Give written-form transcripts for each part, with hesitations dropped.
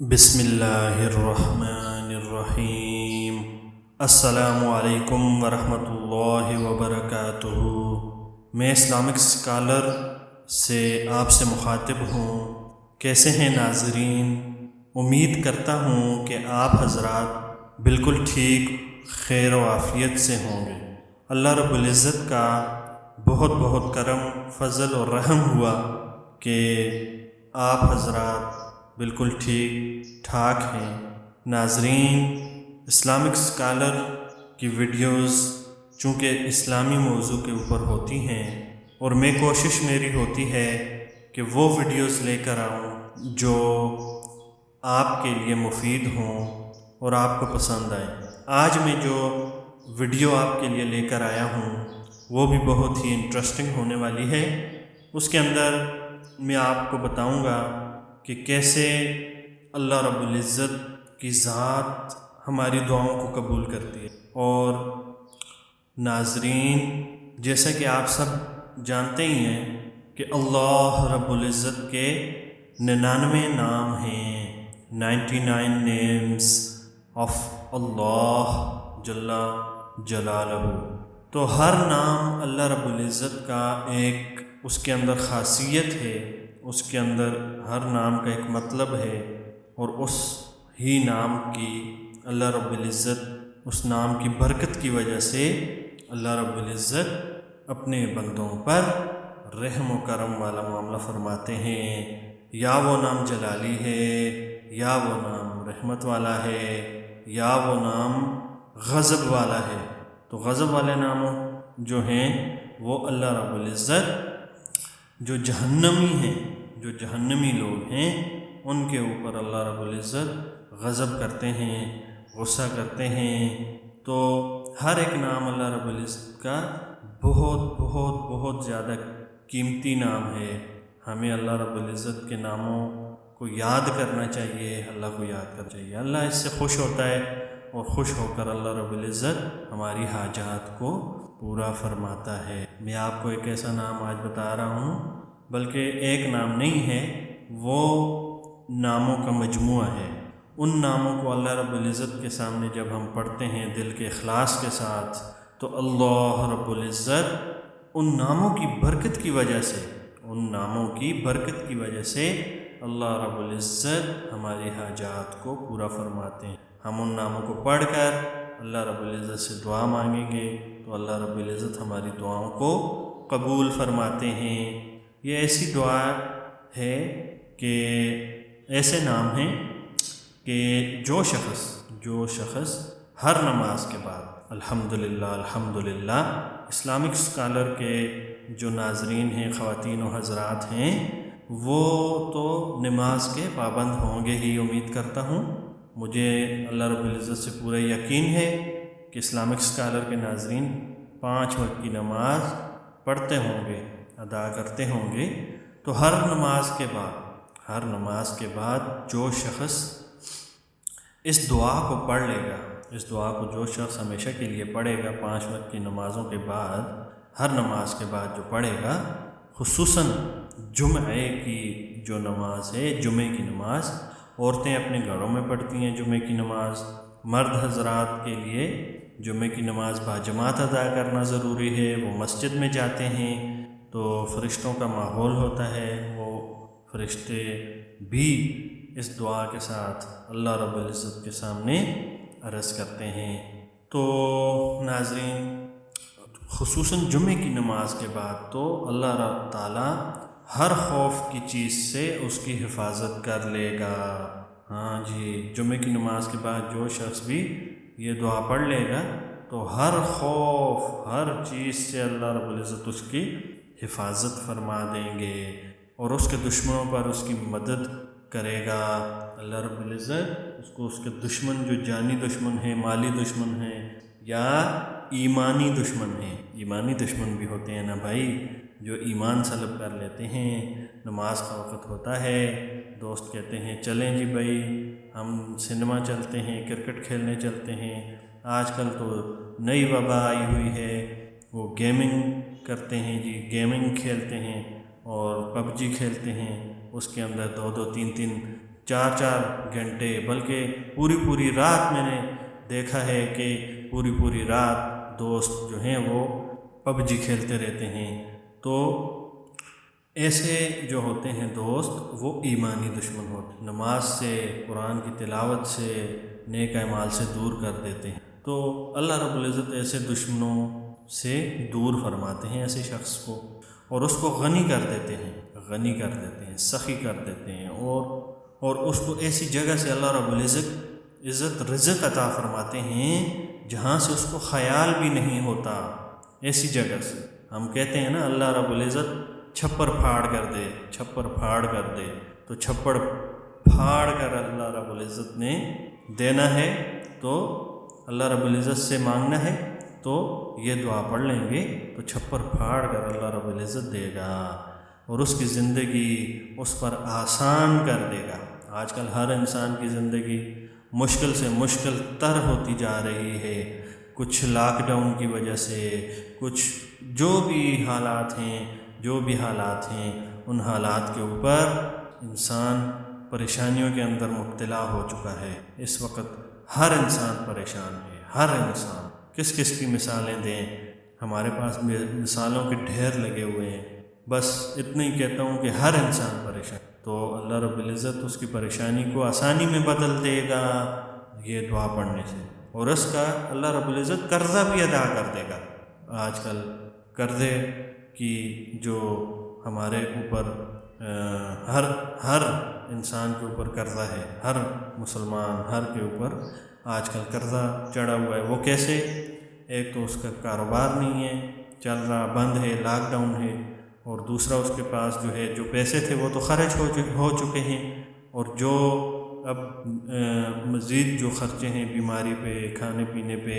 بسم اللہ الرحمن الرحیم۔ السلام علیکم ورحمۃ اللہ وبرکاتہ۔ میں اسلامک اسکالر سے آپ سے مخاطب ہوں۔ کیسے ہیں ناظرین؟ امید کرتا ہوں کہ آپ حضرات بالکل ٹھیک، خیر و عافیت سے ہوں گے۔ اللہ رب العزت کا بہت بہت کرم، فضل اور رحم ہوا کہ آپ حضرات بالکل ٹھیک ٹھاک ہیں۔ ناظرین، اسلامک اسکالر کی ویڈیوز چونکہ اسلامی موضوع کے اوپر ہوتی ہیں اور کوشش میری ہوتی ہے کہ وہ ویڈیوز لے کر آؤں جو آپ کے لیے مفید ہوں اور آپ کو پسند آئیں۔ آج میں جو ویڈیو آپ کے لیے لے کر آیا ہوں وہ بھی بہت ہی انٹرسٹنگ ہونے والی ہے۔ اس کے اندر میں آپ کو بتاؤں گا کہ کیسے اللہ رب العزت کی ذات ہماری دعاؤں کو قبول کرتی ہے۔ اور ناظرین، جیسا کہ آپ سب جانتے ہی ہیں کہ اللہ رب العزت کے 99 نام ہیں، 99 نیمز آف اللہ جل جلالہ۔ تو ہر نام اللہ رب العزت کا ایک اس کے اندر خاصیت ہے، اس کے اندر ہر نام کا ایک مطلب ہے، اور اس ہی نام کی اللہ رب العزت، اس نام کی برکت کی وجہ سے اللہ رب العزت اپنے بندوں پر رحم و کرم والا معاملہ فرماتے ہیں۔ یا وہ نام جلالی ہے، یا وہ نام رحمت والا ہے، یا وہ نام غضب والا ہے۔ تو غضب والے ناموں جو ہیں وہ اللہ رب العزت جو جہنمی ہیں، جو جہنمی لوگ ہیں، ان کے اوپر اللہ رب العزت غضب کرتے ہیں، غصہ کرتے ہیں۔ تو ہر ایک نام اللہ رب العزت کا بہت بہت بہت زیادہ قیمتی نام ہے۔ ہمیں اللہ رب العزت کے ناموں کو یاد کرنا چاہیے، اللہ کو یاد کرنا چاہیے۔ اللہ اس سے خوش ہوتا ہے، اور خوش ہو کر اللہ رب العزت ہماری حاجات کو پورا فرماتا ہے۔ میں آپ کو ایک ایسا نام آج بتا رہا ہوں، بلکہ ایک نام نہیں ہے، وہ ناموں کا مجموعہ ہے۔ ان ناموں کو اللہ رب العزت کے سامنے جب ہم پڑھتے ہیں دل کے اخلاص کے ساتھ، تو اللہ رب العزت ان ناموں کی برکت کی وجہ سے، ان ناموں کی برکت کی وجہ سے اللہ رب العزت ہماری حاجات کو پورا فرماتے ہیں۔ ہم ان ناموں کو پڑھ کر اللہ رب العزت سے دعا مانگیں گے تو اللہ رب العزت ہماری دعاؤں کو قبول فرماتے ہیں۔ یہ ایسی دعا ہے کہ ایسے نام ہیں کہ جو شخص ہر نماز کے بعد الحمدللہ اسلامک اسکالر کے جو ناظرین ہیں، خواتین و حضرات ہیں، وہ تو نماز کے پابند ہوں گے ہی، امید کرتا ہوں۔ مجھے اللہ رب العزت سے پورا یقین ہے کہ اسلامک اسکالر کے ناظرین 5 وقت کی نماز پڑھتے ہوں گے، ادا کرتے ہوں گے۔ تو ہر نماز کے بعد جو شخص اس دعا کو پڑھ لے گا، اس دعا کو جو شخص ہمیشہ کے لیے پڑھے گا 5 وقت کی نمازوں کے بعد، ہر نماز کے بعد جو پڑھے گا، خصوصاً جمعے کی جو نماز ہے، جمعے کی نماز عورتیں اپنے گھروں میں پڑھتی ہیں، جمعے کی نماز مرد حضرات کے لیے جمعے کی نماز باجماعت ادا کرنا ضروری ہے۔ وہ مسجد میں جاتے ہیں تو فرشتوں کا ماحول ہوتا ہے، وہ فرشتے بھی اس دعا کے ساتھ اللہ رب العزت کے سامنے عرض کرتے ہیں۔ تو ناظرین، خصوصاً جمعے کی نماز کے بعد تو اللہ رب تعالیٰ ہر خوف کی چیز سے اس کی حفاظت کر لے گا۔ ہاں جی، جمعے کی نماز کے بعد جو شخص بھی یہ دعا پڑھ لے گا تو ہر خوف، ہر چیز سے اللہ رب العزت اس کی حفاظت فرما دیں گے، اور اس کے دشمنوں پر اس کی مدد کرے گا۔ اللہ رب العزت اس کو، اس کے دشمن جو جانی دشمن ہیں، مالی دشمن ہیں، یا ایمانی دشمن ہیں، ایمانی دشمن بھی ہوتے ہیں نا بھائی، جو ایمان سلب کر لیتے ہیں۔ نماز کا وقت ہوتا ہے، دوست کہتے ہیں چلیں جی بھائی ہم سنیما چلتے ہیں، کرکٹ کھیلنے چلتے ہیں۔ آج کل تو نئی وبا آئی ہوئی ہے، وہ گیمنگ کرتے ہیں جی، گیمنگ کھیلتے ہیں اور PUBG کھیلتے ہیں۔ اس کے اندر 2-2 3-3 4 گھنٹے بلکہ پوری رات میں نے دیکھا ہے کہ پوری رات دوست جو ہیں وہ پب جی کھیلتے رہتے ہیں۔ تو ایسے جو ہوتے ہیں دوست وہ ایمانی دشمن ہوتے ہیں، نماز سے، قرآن کی تلاوت سے، نیک اعمال سے دور کر دیتے ہیں۔ تو اللہ رب العزت ایسے دشمنوں سے دور فرماتے ہیں ایسے شخص کو، اور اس کو غنی کر دیتے ہیں، سخی کر دیتے ہیں، اور اس کو ایسی جگہ سے اللہ رب العزت رزق عطا فرماتے ہیں جہاں سے اس کو خیال بھی نہیں ہوتا۔ ایسی جگہ سے ہم کہتے ہیں نا اللہ رب العزت چھپر پھاڑ کر دے، تو چھپر پھاڑ کر اللہ رب العزت نے دینا ہے تو اللہ رب العزت سے مانگنا ہے تو یہ دعا پڑھ لیں گے تو چھپر پھاڑ کر اللہ رب العزت دے گا، اور اس کی زندگی اس پر آسان کر دے گا۔ آج کل ہر انسان کی زندگی مشکل سے مشکل تر ہوتی جا رہی ہے، کچھ لاک ڈاؤن کی وجہ سے، کچھ جو بھی حالات ہیں ان حالات کے اوپر انسان پریشانیوں کے اندر مبتلا ہو چکا ہے۔ اس وقت ہر انسان پریشان ہے، ہر انسان۔ کس کی مثالیں دیں، ہمارے پاس مثالوں کے ڈھیر لگے ہوئے ہیں، بس اتنا ہی کہتا ہوں کہ ہر انسان پریشان، تو اللہ رب العزت اس کی پریشانی کو آسانی میں بدل دے گا یہ دعا پڑھنے سے، اور اس کا اللہ رب العزت قرضہ بھی ادا کر دے گا۔ آج کل قرضے کی جو ہمارے اوپر ہر انسان کے اوپر قرضہ ہے، ہر مسلمان ہر کے اوپر آج کل قرضہ چڑھا ہوا ہے۔ وہ کیسے؟ ایک تو اس کا کاروبار نہیں ہے، چل رہا، بند ہے، لاک ڈاؤن ہے، اور دوسرا اس کے پاس جو ہے جو پیسے تھے وہ تو خرچ ہو چکے ہیں، اور جو اب مزید جو خرچے ہیں بیماری پہ، کھانے پینے پہ،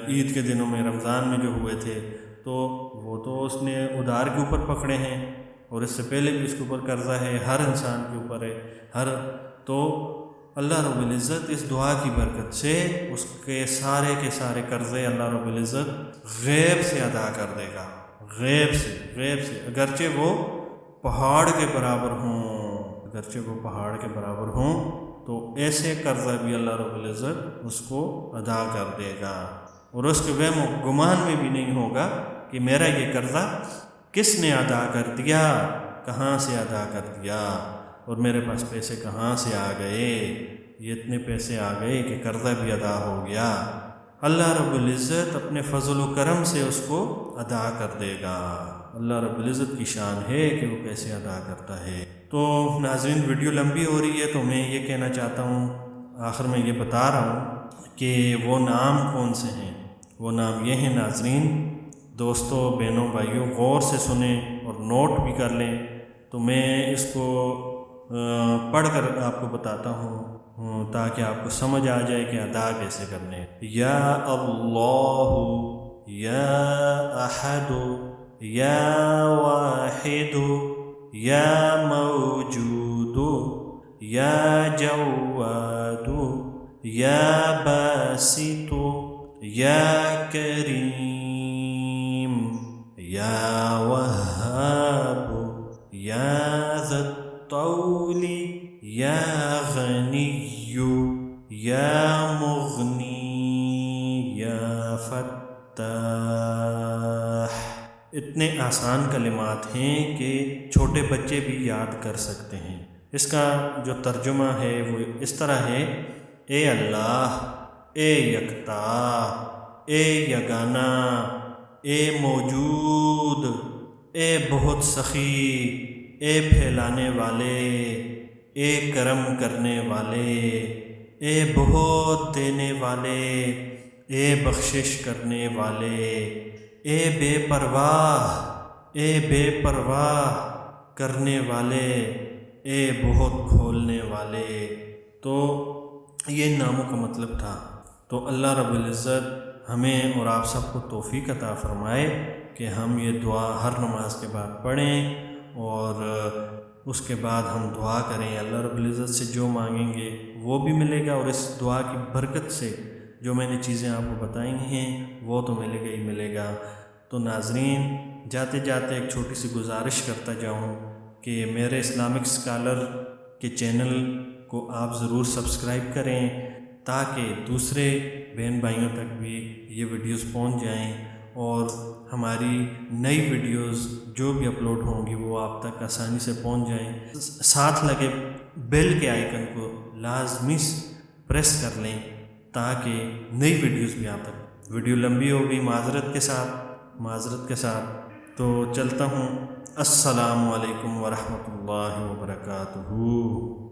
عید کے دنوں میں، رمضان میں جو ہوئے تھے تو وہ تو اس نے ادھار کے اوپر پکڑے ہیں، اور اس سے پہلے بھی اس کے اوپر قرضہ ہے، ہر انسان کے اوپر ہے، تو اللہ رب العزت اس دعا کی برکت سے اس کے سارے قرضے اللہ رب العزت غیب سے ادا کر دے گا، غیب سے، اگرچہ وہ پہاڑ کے برابر ہوں، تو ایسے قرضہ بھی اللہ رب العزت اس کو ادا کر دے گا، اور اس کے وہم و گمان میں بھی نہیں ہوگا کہ میرا یہ قرضہ کس نے ادا کر دیا، کہاں سے ادا کر دیا، اور میرے پاس پیسے کہاں سے آ گئے، یہ اتنے پیسے آ گئے کہ قرضہ بھی ادا ہو گیا۔ اللہ رب العزت اپنے فضل و کرم سے اس کو ادا کر دے گا۔ اللہ رب العزت کی شان ہے کہ وہ کیسے ادا کرتا ہے۔ تو ناظرین ویڈیو لمبی ہو رہی ہے تو میں یہ کہنا چاہتا ہوں، آخر میں یہ بتا رہا ہوں کہ وہ نام کون سے ہیں۔ وہ نام یہ ہیں ناظرین، دوستوں، بہنوں، بھائیوں، غور سے سنیں اور نوٹ بھی کر لیں، تو میں اس کو پڑھ کر آپ کو بتاتا ہوں تاکہ آپ کو سمجھ آ جائے کہ ادا کیسے کرنے۔ یا اللہ، یا احد، یا واحد، یا موجود، یا جواد، یا باسط، یا کریم، یا وہاب، یا ذا الطول، یا غنی، یا مغنی، یا فتاح۔ اتنے آسان کلمات ہیں کہ چھوٹے بچے بھی یاد کر سکتے ہیں۔ اس کا جو ترجمہ ہے وہ اس طرح ہے: اے اللہ، اے یکتا، اے یگانہ، اے موجود، اے بہت سخی، اے پھیلانے والے، اے کرم کرنے والے، اے بہت دینے والے، اے بخشش کرنے والے، اے بے پرواہ کرنے والے، اے بہت کھولنے والے۔ تو یہ ناموں کا مطلب تھا۔ تو اللہ رب العزت ہمیں اور آپ سب کو توفیق عطا فرمائے کہ ہم یہ دعا ہر نماز کے بعد پڑھیں، اور اس کے بعد ہم دعا کریں۔ اللہ رب العزت سے جو مانگیں گے وہ بھی ملے گا، اور اس دعا کی برکت سے جو میں نے چیزیں آپ کو بتائی ہیں وہ تو ملے گا ہی ملے گا۔ تو ناظرین جاتے جاتے ایک چھوٹی سی گزارش کرتا جاؤں کہ میرے اسلامک اسکالر کے چینل کو آپ ضرور سبسکرائب کریں تاکہ دوسرے بہن بھائیوں تک بھی یہ ویڈیوز پہنچ جائیں اور ہماری نئی ویڈیوز جو بھی اپلوڈ ہوں گی وہ آپ تک آسانی سے پہنچ جائیں۔ ساتھ لگے بیل کے آئیکن کو لازمی پریس کر لیں تاکہ نئی ویڈیوز بھی آپ تک۔ ویڈیو لمبی ہوگی، معذرت کے ساتھ تو چلتا ہوں۔ السلام علیکم ورحمۃ اللہ وبرکاتہ۔